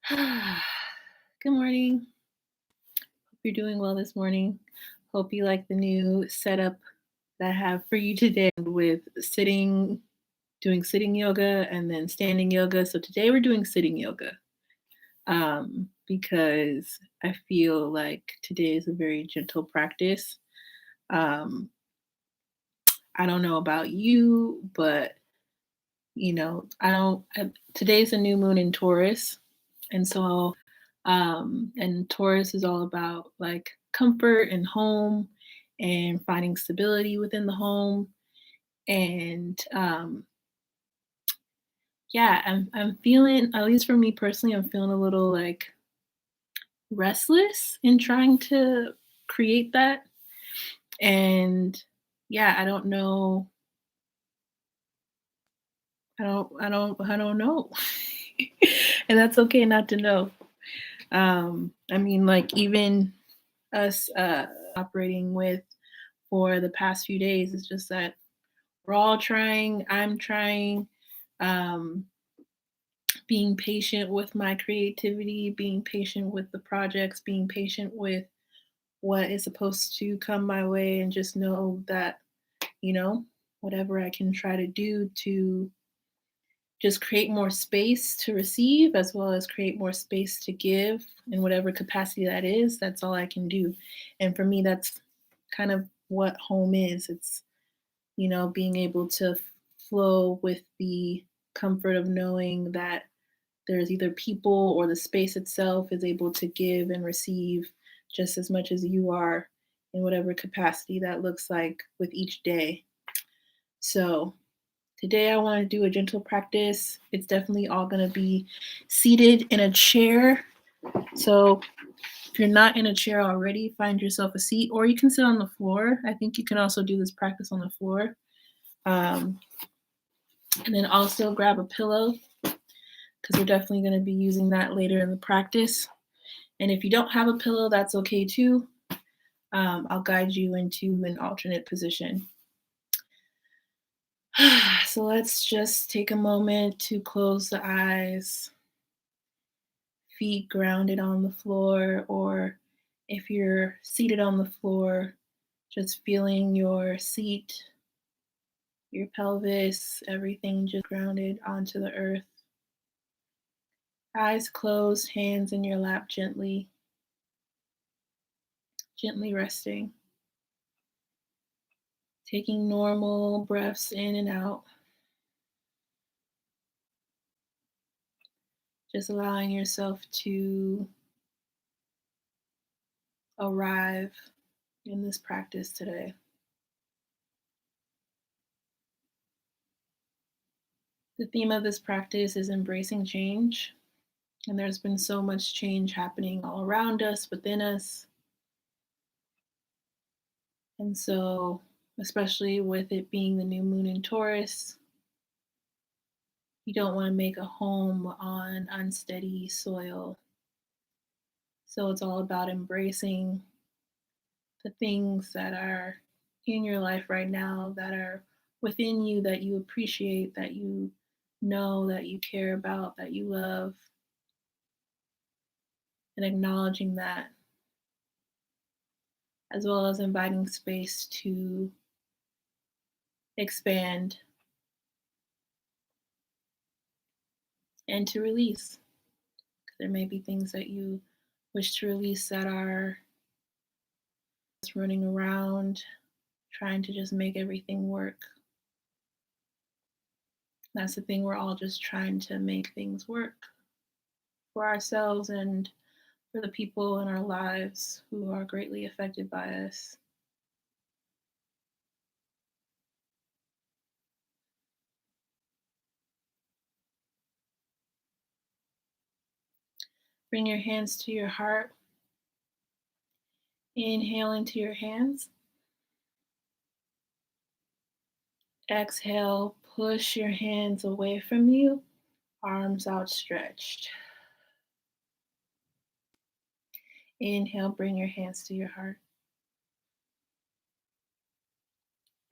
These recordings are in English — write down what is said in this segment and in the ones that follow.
Good morning. Hope you're doing well this morning. Hope you like the new setup that I have for you today with doing sitting yoga and then standing yoga. So today we're doing sitting yoga because I feel like today is a very gentle practice. Um, I don't know about you, but I don't. Today's a new moon in Taurus, and so and Taurus is all about like comfort and home and finding stability within the home. And yeah, I'm feeling, at least for me personally, I'm feeling a little like restless in trying to create that. And yeah, I don't know. I don't know. And that's okay not to know. I mean, like even us operating with for the past few days, it's just that we're all trying. I'm trying, um, being patient with my creativity, being patient with the projects, being patient with what is supposed to come my way, and just know that, you know, whatever I can try to do to just create more space to receive as well as create more space to give in whatever capacity that is, that's all I can do. And for me, that's kind of what home is. It's, being able to flow with the comfort of knowing that there's either people or the space itself is able to give and receive just as much as you are in whatever capacity that looks like with each day. So, today I want to do a gentle practice. It's definitely all going to be seated in a chair. So if you're not in a chair already, find yourself a seat, or you can sit on the floor. I think you can also do this practice on the floor. Um, and then also grab a pillow because we're definitely going to be using that later in the practice. And if you don't have a pillow, that's okay too. I'll guide you into an alternate position. So let's just take a moment to close the eyes, feet grounded on the floor, or if you're seated on the floor, just feeling your seat, your pelvis, everything just grounded onto the earth. Eyes closed, hands in your lap gently, gently resting. Taking normal breaths in and out, just allowing yourself to arrive in this practice today. The theme of this practice is embracing change, and there's been so much change happening all around us, within us. And so, especially with it being the new moon in Taurus, you don't want to make a home on unsteady soil. So, it's all about embracing the things that are in your life right now, that are within you, that you appreciate, that you know, that you care about, that you love, and acknowledging that, as well as inviting space to expand and to release. There may be things that you wish to release that are just running around trying to just make everything work. That's the thing, we're all just trying to make things work for ourselves and for the people in our lives who are greatly affected by us. Bring your hands to your heart. Inhale into your hands. Exhale, push your hands away from you, arms outstretched. Inhale, bring your hands to your heart.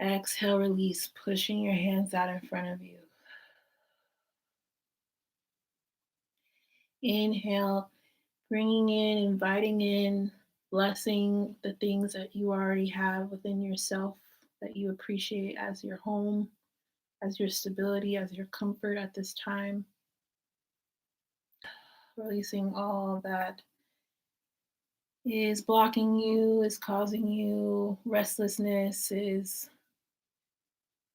Exhale, release, pushing your hands out in front of you. Inhale, bringing in, inviting in, blessing the things that you already have within yourself that you appreciate as your home, as your stability, as your comfort at this time. Releasing all that is blocking you, is causing you restlessness, is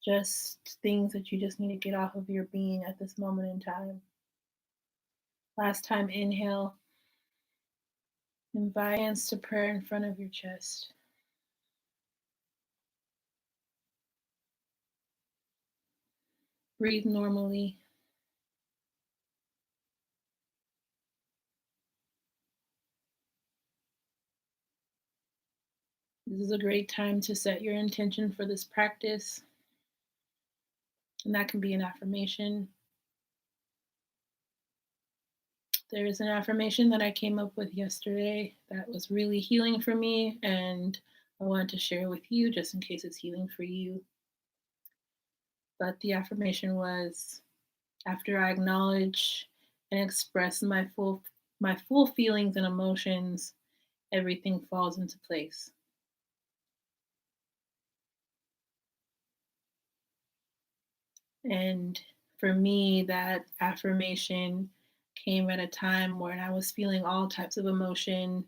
just things that you just need to get off of your being at this moment in time. Last time, inhale, invite hands to prayer in front of your chest. Breathe normally. This is a great time to set your intention for this practice, and that can be an affirmation. There is an affirmation that I came up with yesterday that was really healing for me, and I wanted to share with you just in case it's healing for you. But the affirmation was, after I acknowledge and express my full feelings and emotions, everything falls into place. And for me, that affirmation came at a time when I was feeling all types of emotion,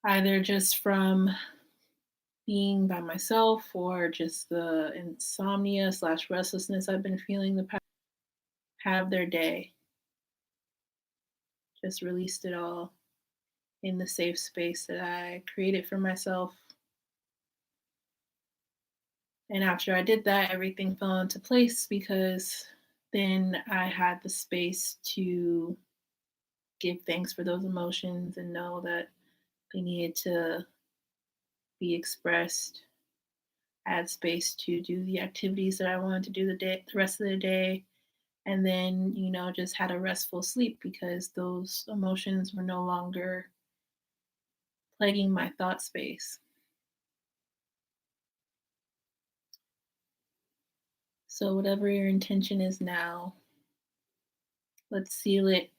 either just from being by myself or just the insomnia slash restlessness I've been feeling the past. Have their day. Just released it all in the safe space that I created for myself. And after I did that, everything fell into place because then I had the space to give thanks for those emotions and know that they needed to be expressed. I had space to do the activities that I wanted to do the rest of the day, and then just had a restful sleep because those emotions were no longer plaguing my thought space. So whatever your intention is now, let's seal it.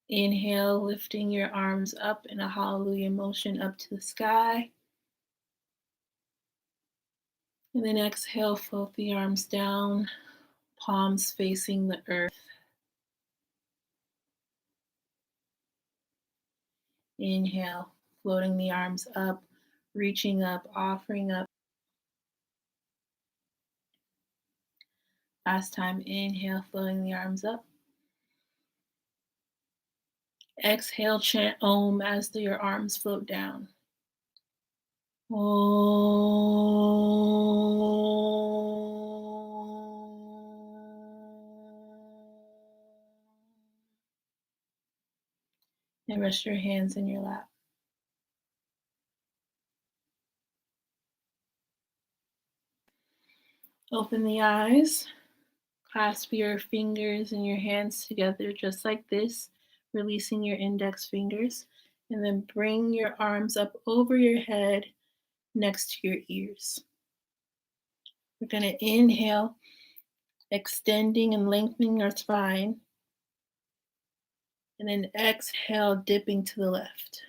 Inhale, lifting your arms up in a hallelujah motion up to the sky. And then exhale, float the arms down, palms facing the earth. Inhale, floating the arms up, reaching up, offering up. Last time, inhale, floating the arms up. Exhale, chant Om as your arms float down. And rest your hands in your lap. Open the eyes. Clasp your fingers and your hands together just like this, releasing your index fingers. And then bring your arms up over your head next to your ears. We're going to inhale, extending and lengthening our spine. And then exhale, dipping to the left.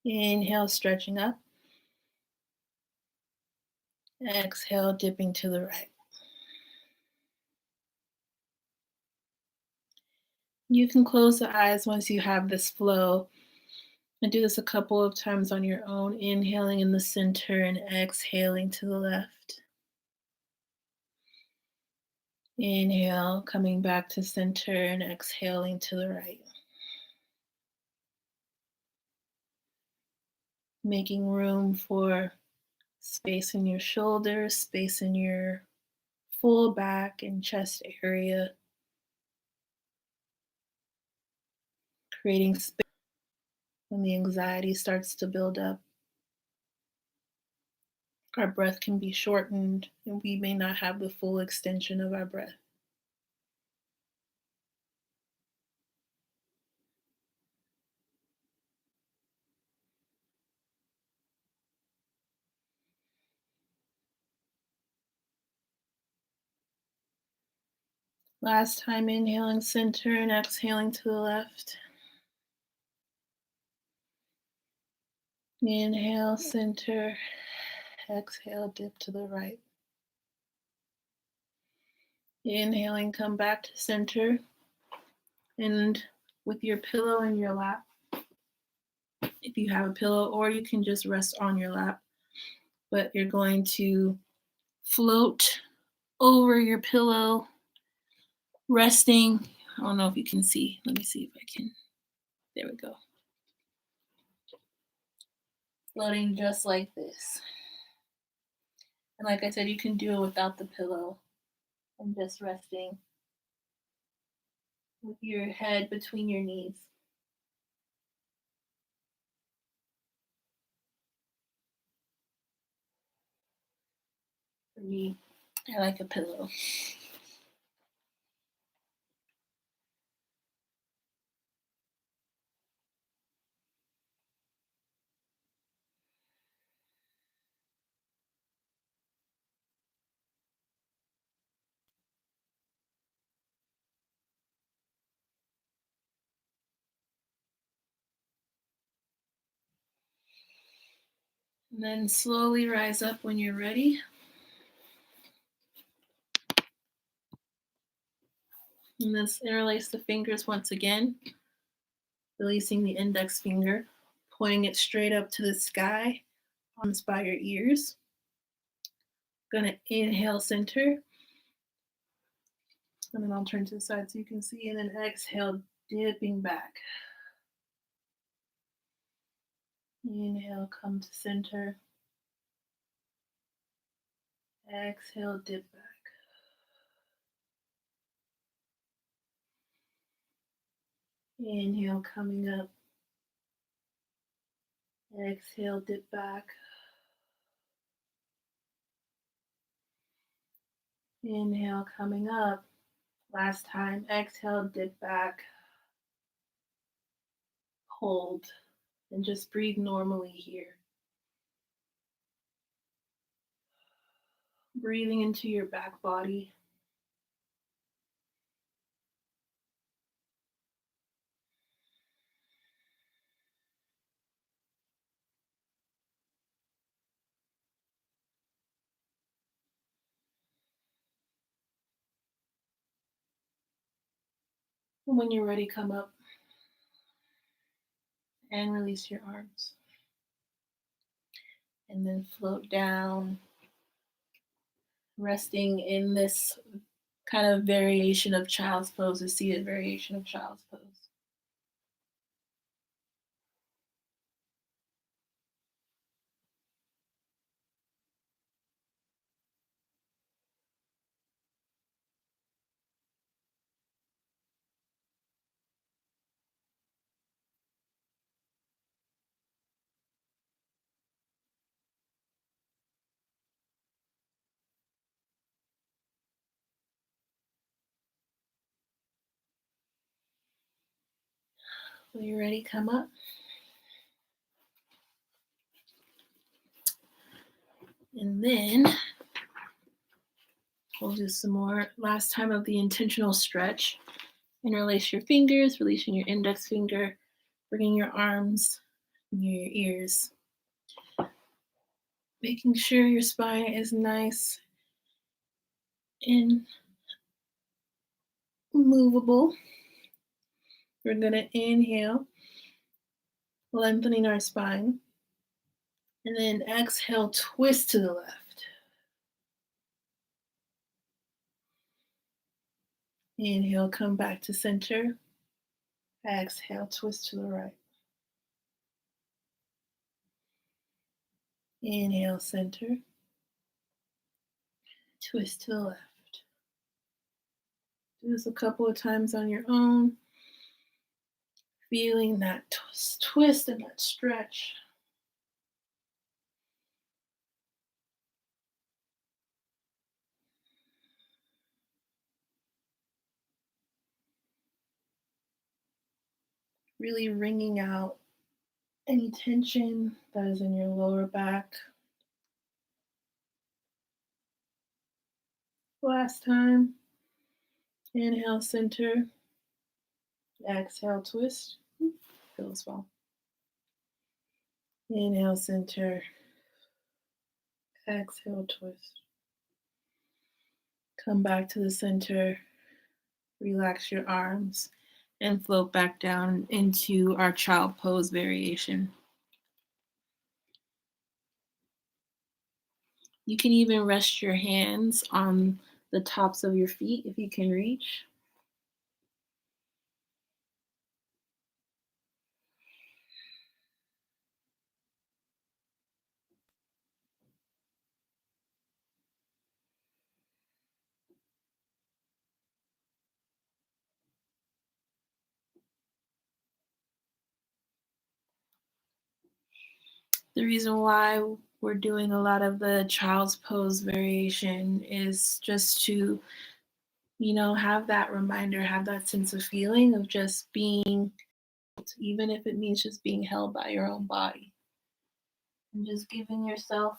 Inhale, stretching up. Exhale, dipping to the right. You can close the eyes once you have this flow and do this a couple of times on your own, inhaling in the center and exhaling to the left. Inhale, coming back to center and exhaling to the right. Making room for space in your shoulders, space in your full back and chest area. Creating space when the anxiety starts to build up. Our breath can be shortened and we may not have the full extension of our breath. Last time, inhaling center and exhaling to the left. Inhale, center. Exhale, dip to the right. Inhaling, come back to center. And with your pillow in your lap, if you have a pillow, or you can just rest on your lap, but you're going to float over your pillow, resting. I don't know if you can see. Let me see if I can. There we go. Floating just like this. And like I said, you can do it without the pillow and just resting with your head between your knees. For me, I like a pillow. And then slowly rise up when you're ready. And then interlace the fingers once again, releasing the index finger, pointing it straight up to the sky, arms by your ears. Gonna inhale center, and then I'll turn to the side so you can see, and then exhale, dipping back. Inhale, come to center. Exhale, dip back. Inhale, coming up. Exhale, dip back. Inhale, coming up. Last time, exhale, dip back. Hold, and just breathe normally here. Breathing into your back body. And when you're ready, come up and release your arms. And then float down, resting in this kind of variation of child's pose, a seated variation of child's pose. When you're ready, come up. And then we'll do some more. Last time of the intentional stretch. Interlace your fingers, releasing your index finger, bringing your arms near your ears. Making sure your spine is nice and movable. We're going to inhale, lengthening our spine. And then exhale, twist to the left. Inhale, come back to center. Exhale, twist to the right. Inhale, center. Twist to the left. Do this a couple of times on your own. Feeling that twist and that stretch. Really wringing out any tension that is in your lower back. Last time, Inhale, center. Exhale, twist. Feels well. Inhale, center. Exhale, twist. Come back to the center. Relax your arms and float back down into our child pose variation. You can even rest your hands on the tops of your feet if you can reach. The reason why we're doing a lot of the child's pose variation is just to, have that reminder, have that sense of feeling of just being, even if it means just being held by your own body and just giving yourself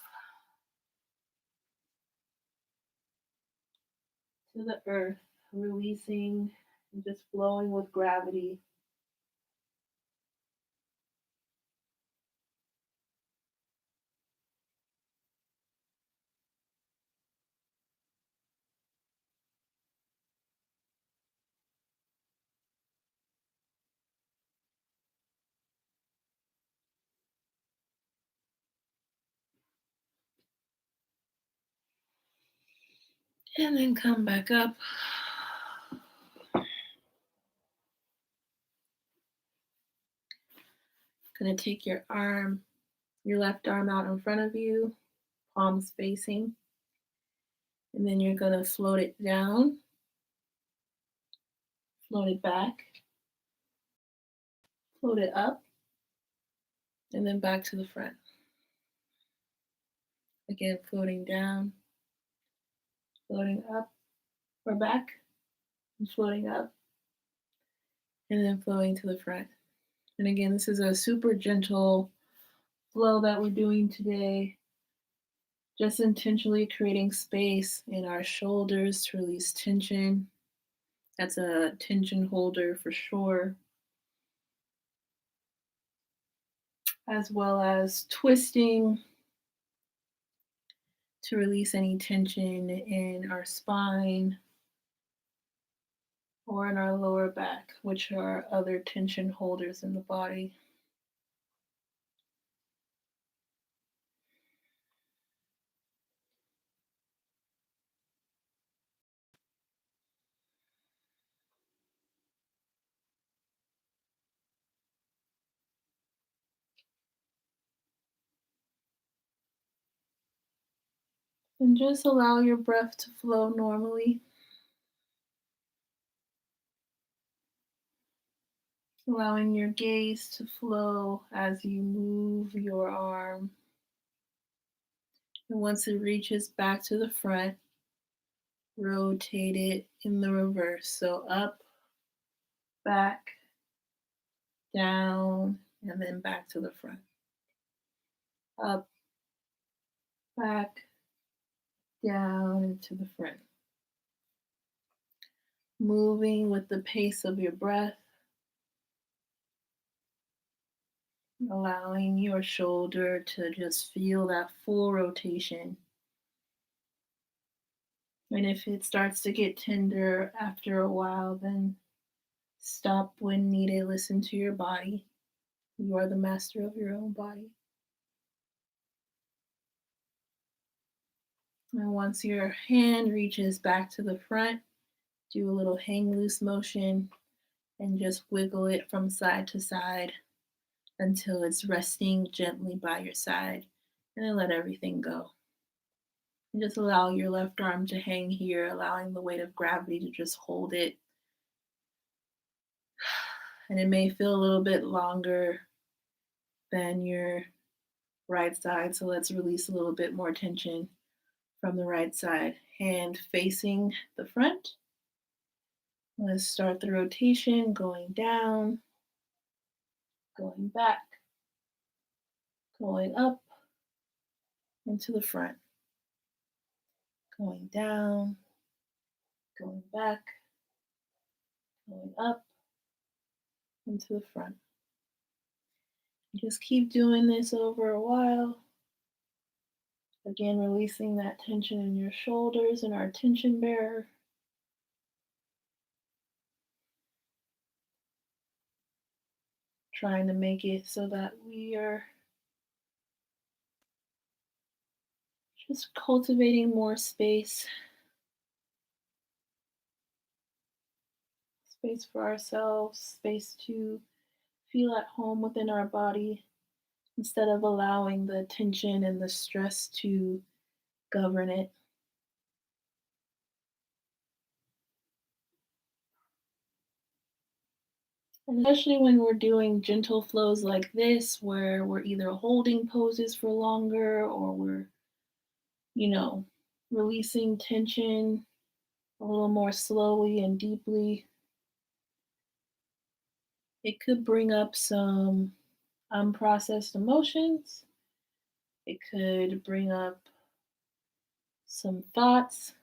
to the earth, releasing and just flowing with gravity. And then come back up. Gonna take your left arm out in front of you, palms facing, and then you're gonna float it down, float it back, float it up, and then back to the front. Again, floating down, floating up or back, and floating up, and then flowing to the front. And again, this is a super gentle flow that we're doing today, just intentionally creating space in our shoulders to release tension. That's a tension holder for sure, as well as twisting to release any tension in our spine or in our lower back, which are other tension holders in the body. And just allow your breath to flow normally. Allowing your gaze to flow as you move your arm. And once it reaches back to the front, rotate it in the reverse. So up, back, down, and then back to the front. Up, back, down, and to the front. Moving with the pace of your breath, allowing your shoulder to just feel that full rotation. And if it starts to get tender after a while, then stop when needed. Listen to your body. You are the master of your own body. And once your hand reaches back to the front, do a little hang loose motion and just wiggle it from side to side until it's resting gently by your side. And then let everything go. And just allow your left arm to hang here, allowing the weight of gravity to just hold it. And it may feel a little bit longer than your right side, so let's release a little bit more tension from the right side. Hand facing the front. Let's start the rotation, going down, going back, going up, into the front, going down, going back, going up into the front. Just keep doing this over a while. Again, releasing that tension in your shoulders and our tension bearer. Trying to make it so that we are just cultivating more space for ourselves, space to feel at home within our body instead of allowing the tension and the stress to govern it. And especially when we're doing gentle flows like this, where we're either holding poses for longer or we're, you know, releasing tension a little more slowly and deeply, it could bring up some unprocessed emotions. It could bring up some thoughts.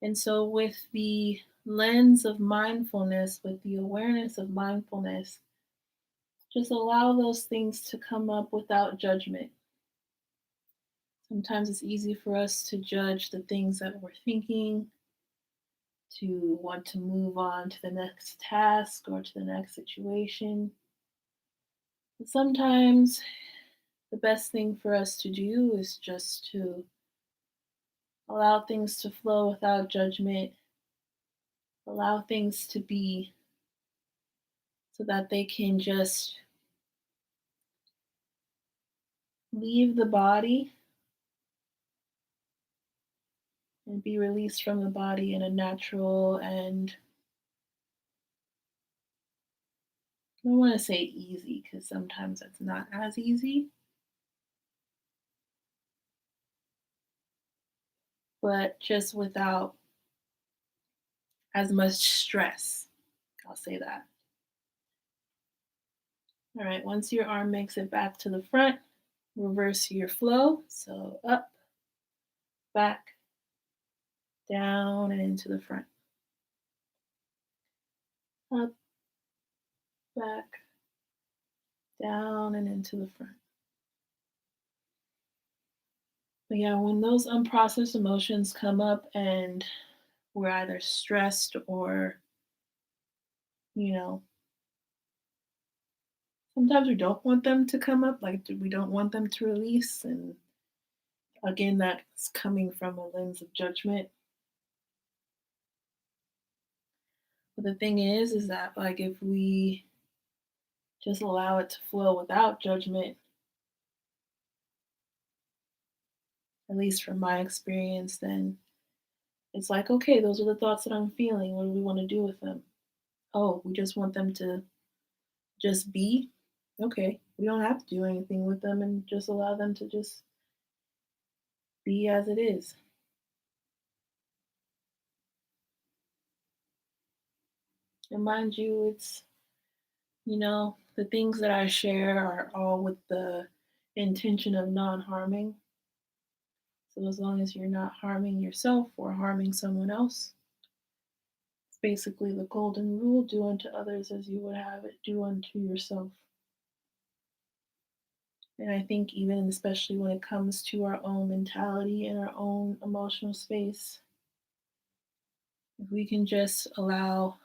And so, with the lens of mindfulness, with the awareness of mindfulness, just allow those things to come up without judgment. Sometimes it's easy for us to judge the things that we're thinking, to want to move on to the next task or to the next situation. But sometimes the best thing for us to do is just to allow things to flow without judgment, allow things to be so that they can just leave the body and be released from the body in a natural and I don't want to say easy because sometimes it's not as easy, but just without as much stress. I'll say that. All right, once your arm makes it back to the front, reverse your flow. So up, back, down, and into the front. Up, back, down, and into the front. But yeah, when those unprocessed emotions come up and we're either stressed or, you know, sometimes we don't want them to come up, like we don't want them to release. And again, that's coming from a lens of judgment. But the thing is that like if we just allow it to flow without judgment, at least from my experience, then it's like, okay, those are the thoughts that I'm feeling. What do we want to do with them? Oh, we just want them to just be. Okay, we don't have to do anything with them and just allow them to just be as it is. And mind you, the things that I share are all with the intention of non harming. So as long as you're not harming yourself or harming someone else, it's basically the golden rule: do unto others as you would have it do unto yourself. And I think, even and especially when it comes to our own mentality and our own emotional space, if we can just allow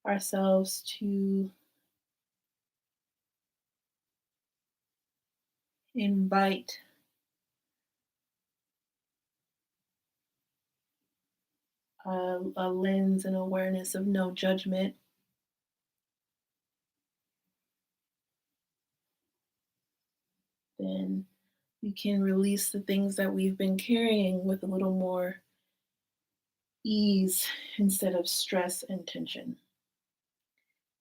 ourselves to invite a lens and awareness of no judgment, then we can release the things that we've been carrying with a little more ease instead of stress and tension.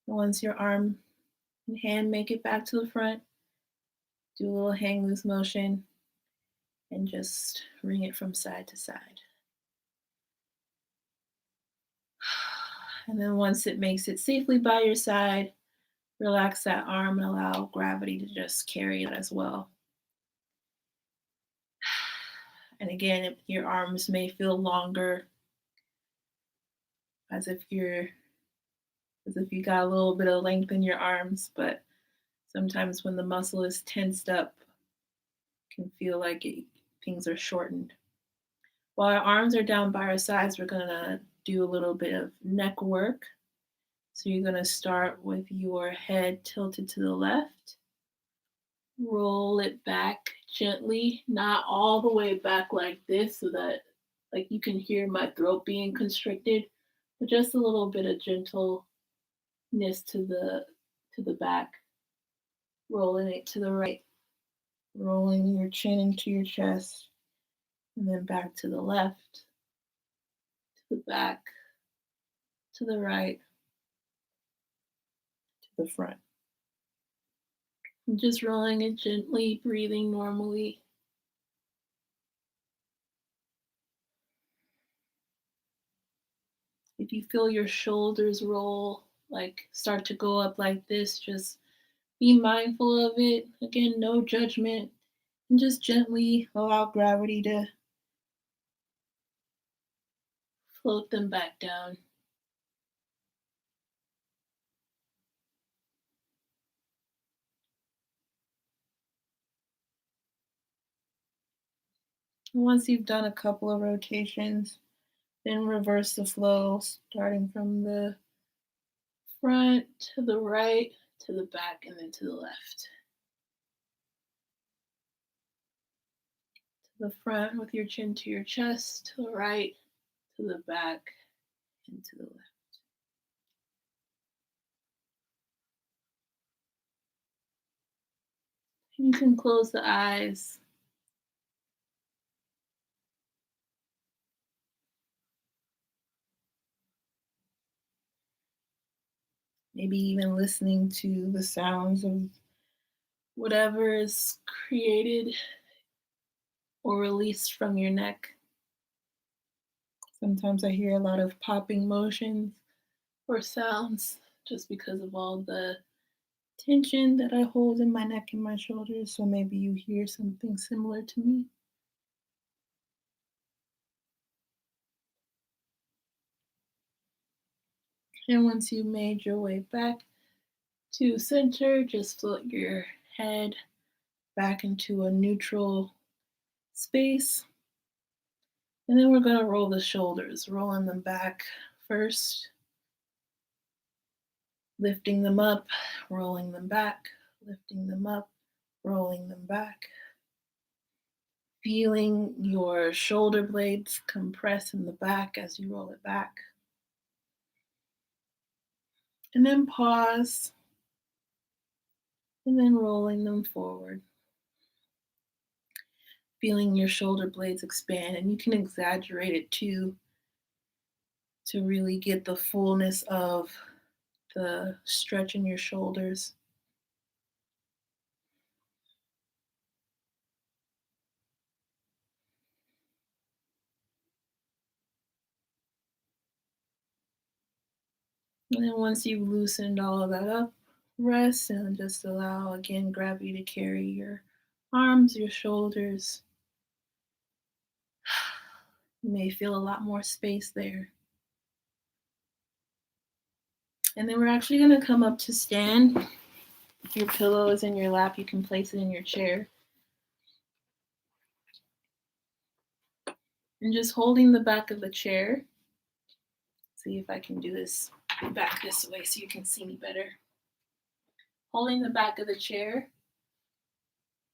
And once your arm and hand make it back to the front, do a little hang loose motion and just ring it from side to side. And then once it makes it safely by your side, relax that arm and allow gravity to just carry it as well. And again, your arms may feel longer. as if you're as if you got a little bit of length in your arms, but sometimes when the muscle is tensed up, it can feel like things are shortened. While our arms are down by our sides, we're gonna do a little bit of neck work. So you're gonna start with your head tilted to the left, roll it back gently, not all the way back like this so that like you can hear my throat being constricted, but just a little bit of gentleness to the back, rolling it to the right, rolling your chin into your chest, and then back to the left, to the back, to the right, to the front. And just rolling it gently, breathing normally. If you feel your shoulders roll, like start to go up like this, just be mindful of it. Again, no judgment, and just gently allow gravity to float them back down. Once you've done a couple of rotations, then reverse the flow, starting from the front to the right, to the back, and then to the left. To the front with your chin to your chest, to the right, to the back, and to the left. You can close the eyes. Maybe even listening to the sounds of whatever is created or released from your neck. Sometimes I hear a lot of popping motions or sounds just because of all the tension that I hold in my neck and my shoulders. So maybe you hear something similar to me. And once you made your way back to center, just float your head back into a neutral space. And then we're going to roll the shoulders, rolling them back first, lifting them up, rolling them back, lifting them up, rolling them back. Feeling your shoulder blades compress in the back as you roll it back. And then pause, and then rolling them forward. Feeling your shoulder blades expand, and you can exaggerate it too to really get the fullness of the stretch in your shoulders. And then once you've loosened all of that up, rest and just allow again gravity to carry your arms, your shoulders. You may feel a lot more space there. And then we're actually going to come up to stand. If your pillow is in your lap, you can place it in your chair. And just holding the back of the chair. See if I can do this back this way so you can see me better. Holding the back of the chair,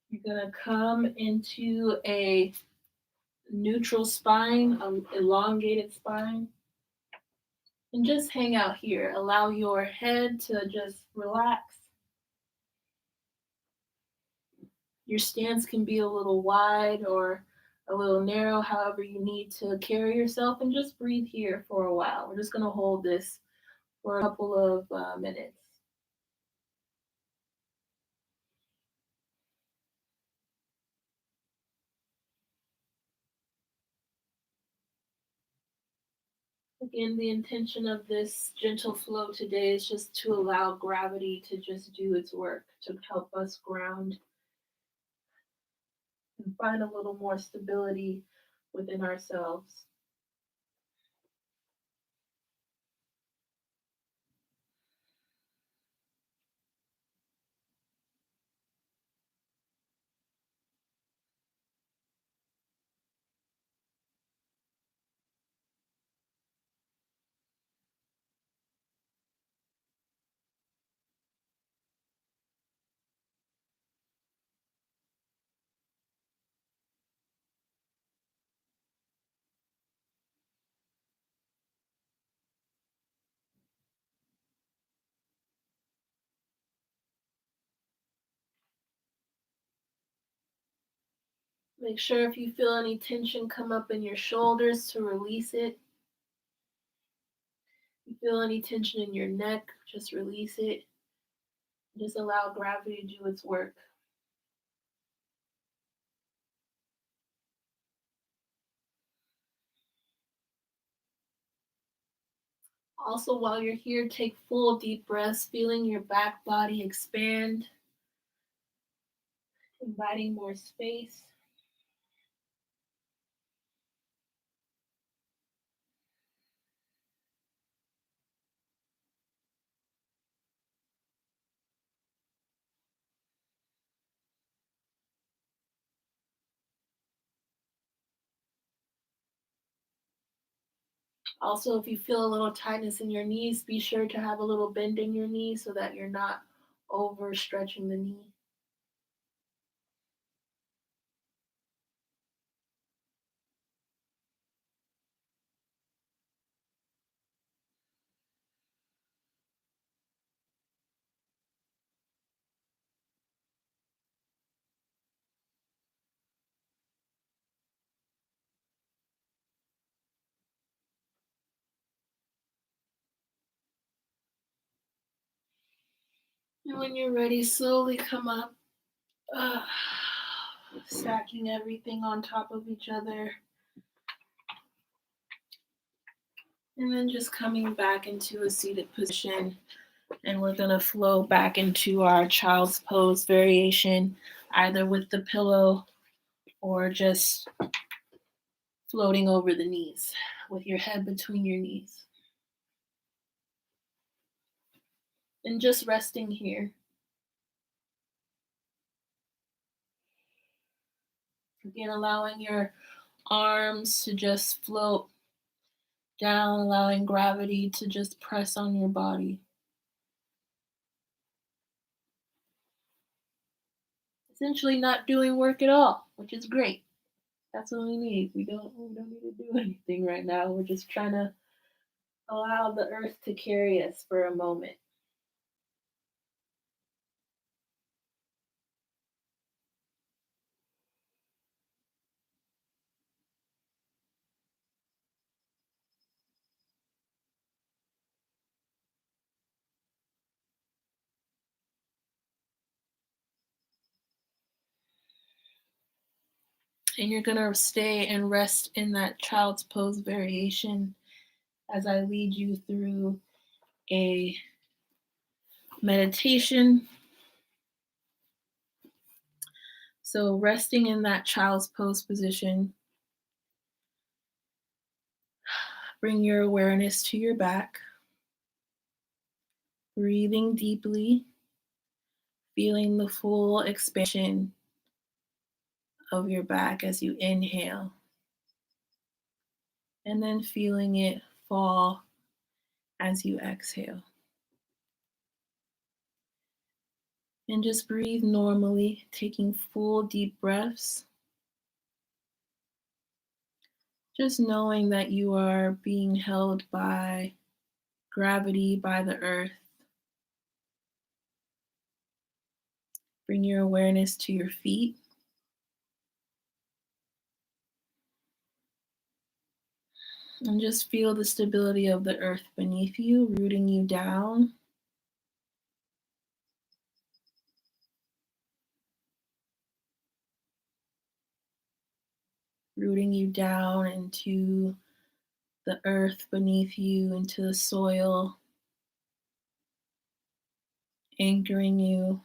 you're going to come into a neutral spine, elongated spine, and just hang out here. Allow your head to just relax. Your stance can be a little wide or a little narrow, however you need to carry yourself, and just breathe here for a while. We're just going to hold this for a couple of minutes. Again, the intention of this gentle flow today is just to allow gravity to just do its work, to help us ground and find a little more stability within ourselves. Make sure if you feel any tension come up in your shoulders to release it. If you feel any tension in your neck, just release it. Just allow gravity to do its work. Also, while you're here, take full deep breaths, feeling your back body expand, inviting more space. Also, if you feel a little tightness in your knees, be sure to have a little bend in your knees so that you're not overstretching the knee. And when you're ready, slowly come up, uh, stacking everything on top of each other. And then just coming back into a seated position. And we're going to flow back into our child's pose variation, either with the pillow or just floating over the knees with your head between your knees. And just resting here. Again, allowing your arms to just float down, allowing gravity to just press on your body. Essentially not doing work at all, which is great. That's what we need. We don't need to do anything right now. We're just trying to allow the earth to carry us for a moment. And you're going to stay and rest in that child's pose variation as I lead you through a meditation. So, resting in that child's pose position, bring your awareness to your back, breathing deeply, feeling the full expansion of your back as you inhale, and then feeling it fall as you exhale. And just breathe normally, taking full deep breaths. Just knowing that you are being held by gravity, by the earth. Bring your awareness to your feet. And just feel the stability of the earth beneath you, rooting you down. Rooting you down into the earth beneath you, into the soil, anchoring you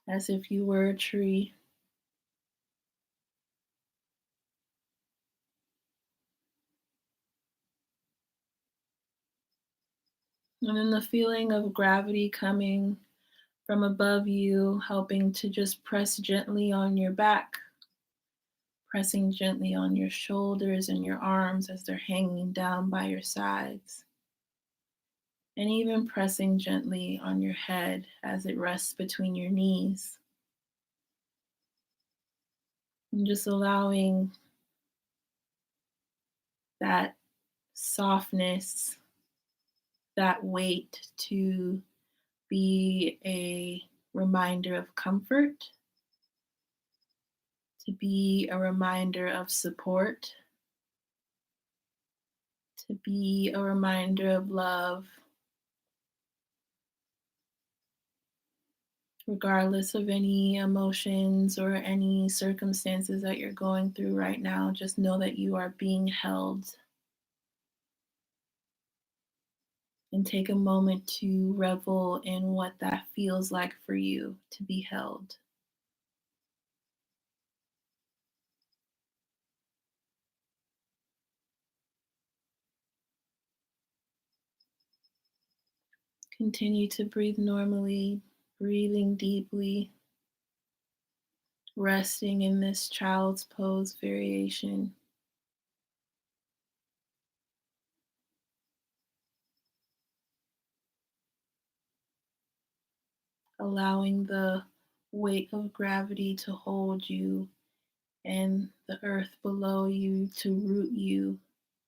as if you were a tree. And then the feeling of gravity coming from above you, helping to just press gently on your back, pressing gently on your shoulders and your arms as they're hanging down by your sides, and even pressing gently on your head as it rests between your knees. And just allowing that softness, that weight to be a reminder of comfort to be a reminder of support, to be a reminder of love, regardless of any emotions or any circumstances that you're going through right now. Just know that you are being held, and take a moment to revel in what that feels like for you to be held. Continue to breathe normally, breathing deeply, resting in this child's pose variation, allowing the weight of gravity to hold you and the earth below you to root you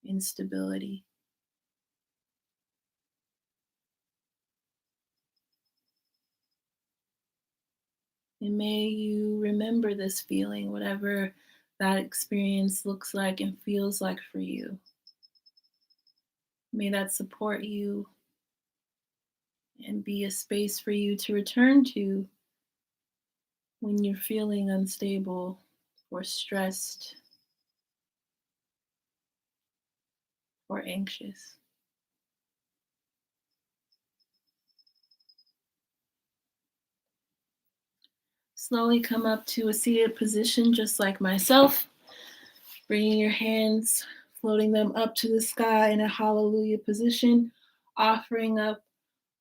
in stability. And may you remember this feeling, whatever that experience looks like and feels like for you. May that support you and be a space for you to return to when you're feeling unstable or stressed or anxious. Slowly come up to a seated position just like myself, bringing your hands, floating them up to the sky in a hallelujah position, offering up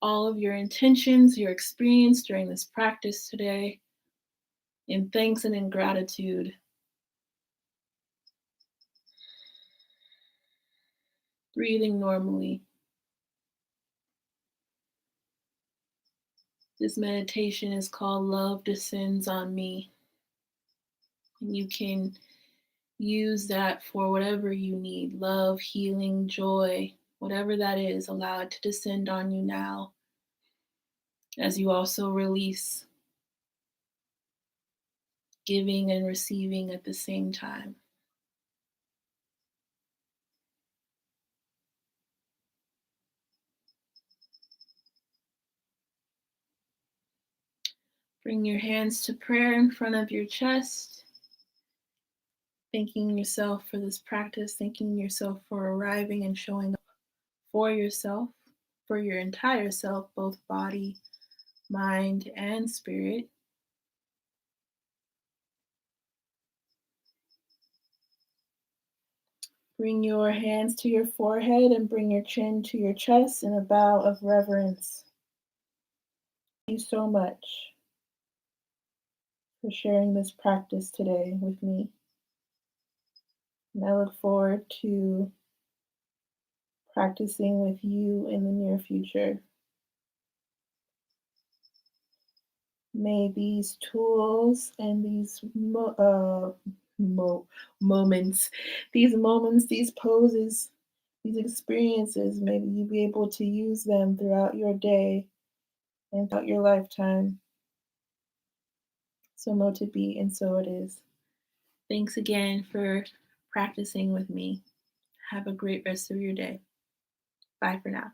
all of your intentions, your experience during this practice today, in thanks and in gratitude. Breathing normally. This meditation is called Love Descends on Me. And you can use that for whatever you need: love, healing, joy, whatever that is. Allow it to descend on you now as you also release, giving and receiving at the same time. Bring your hands to prayer in front of your chest, thanking yourself for this practice, thanking yourself for arriving and showing up for yourself, for your entire self, both body, mind, and spirit. Bring your hands to your forehead and bring your chin to your chest in a bow of reverence. Thank you so much for sharing this practice today with me. And I look forward to practicing with you in the near future. May these tools and these moments, these poses, these experiences, may you be able to use them throughout your day and throughout your lifetime. So mote it be, and so it is. Thanks again for practicing with me. Have a great rest of your day. Bye for now.